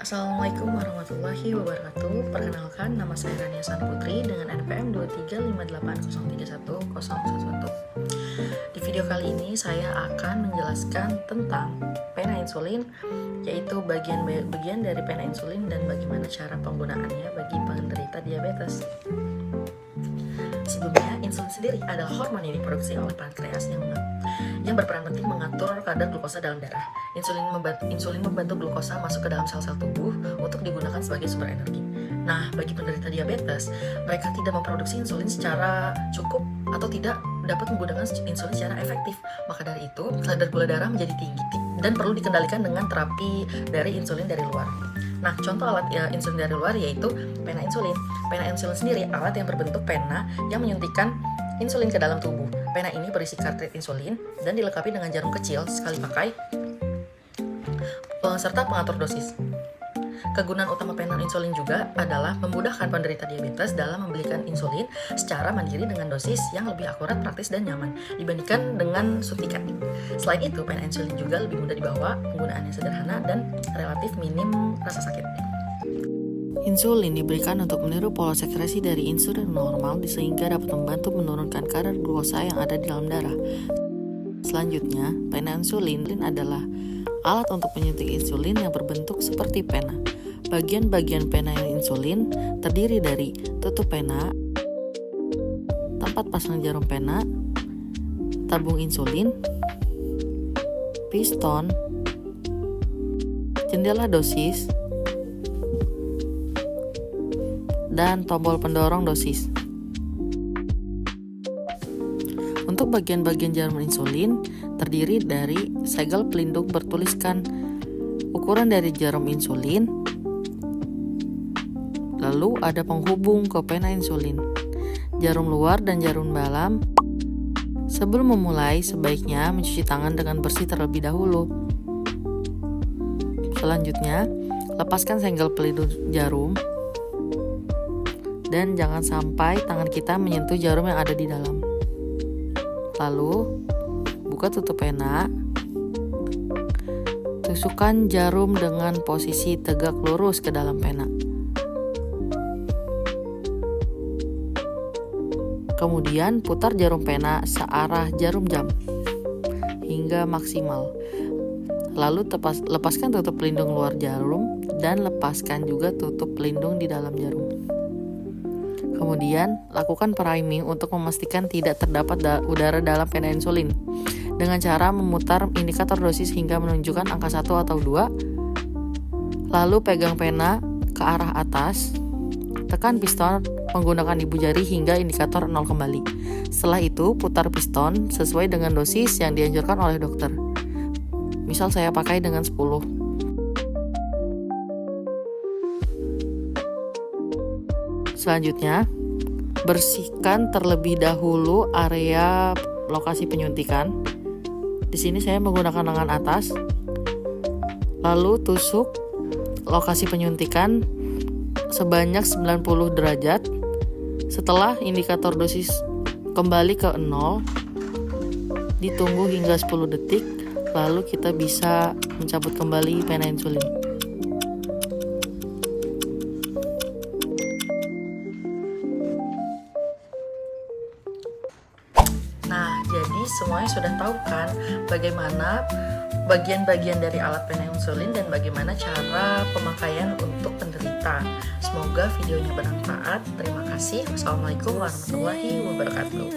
Assalamualaikum warahmatullahi wabarakatuh. Perkenalkan, nama saya Rania San Putri dengan NPM 235803101. Di video kali ini saya akan menjelaskan tentang pena insulin, yaitu bagian-bagian dari pena insulin dan bagaimana cara penggunaannya bagi penderita diabetes. Sebelumnya, insulin sendiri adalah hormon yang diproduksi oleh pankreas yang berperan penting mengatur kadar glukosa dalam darah. Insulin membantu glukosa masuk ke dalam sel-sel tubuh untuk digunakan sebagai sumber energi. Nah, bagi penderita diabetes, mereka tidak memproduksi insulin secara cukup atau tidak dapat menggunakan insulin secara efektif. Maka dari itu, kadar gula darah menjadi tinggi dan perlu dikendalikan dengan terapi dari insulin dari luar. Nah, contoh alat insulin dari luar yaitu pena insulin. Pena insulin sendiri alat yang berbentuk pena yang menyuntikkan insulin ke dalam tubuh. Pena ini berisi kartrid insulin dan dilengkapi dengan jarum kecil sekali pakai serta pengatur dosis. Kegunaan utama pena insulin juga adalah memudahkan penderita diabetes dalam membelikan insulin secara mandiri dengan dosis yang lebih akurat, praktis, dan nyaman dibandingkan dengan suntikan. Selain itu, pena insulin juga lebih mudah dibawa, penggunaannya sederhana, dan relatif minim rasa sakit. Insulin diberikan untuk meniru pola sekresi dari insulin normal sehingga dapat membantu menurunkan kadar glukosa yang ada di dalam darah. Selanjutnya, pena insulin adalah alat untuk menyuntik insulin yang berbentuk seperti pena. Bagian-bagian pena insulin terdiri dari tutup pena, tempat pasang jarum pena, tabung insulin, piston, jendela dosis, dan tombol pendorong dosis. Untuk bagian-bagian jarum insulin terdiri dari segel pelindung bertuliskan ukuran dari jarum insulin, lalu ada penghubung ke pena insulin, jarum luar dan jarum dalam. Sebelum memulai, sebaiknya mencuci tangan dengan bersih terlebih dahulu. Selanjutnya, lepaskan segel pelindung jarum dan jangan sampai tangan kita menyentuh jarum yang ada di dalam. Lalu, buka tutup pena. Tusukkan jarum dengan posisi tegak lurus ke dalam pena. Kemudian, putar jarum pena searah jarum jam hingga maksimal. Lalu, lepaskan tutup pelindung luar jarum dan lepaskan juga tutup pelindung di dalam jarum. Kemudian, lakukan priming untuk memastikan tidak terdapat udara dalam pena insulin dengan cara memutar indikator dosis hingga menunjukkan angka 1 atau 2. Lalu pegang pena ke arah atas, tekan piston menggunakan ibu jari hingga indikator 0 kembali. Setelah itu, putar piston sesuai dengan dosis yang dianjurkan oleh dokter. Misal saya pakai dengan 10. Selanjutnya, bersihkan terlebih dahulu area lokasi penyuntikan. Di sini saya menggunakan tangan atas. Lalu tusuk lokasi penyuntikan sebanyak 90 derajat. Setelah indikator dosis kembali ke 0, ditunggu hingga 10 detik, lalu kita bisa mencabut kembali pena insulin. Nah, jadi semuanya sudah tahu kan bagaimana bagian-bagian dari alat pena insulin dan bagaimana cara pemakaian untuk penderita. Semoga videonya bermanfaat. Terima kasih. Wassalamualaikum warahmatullahi wabarakatuh.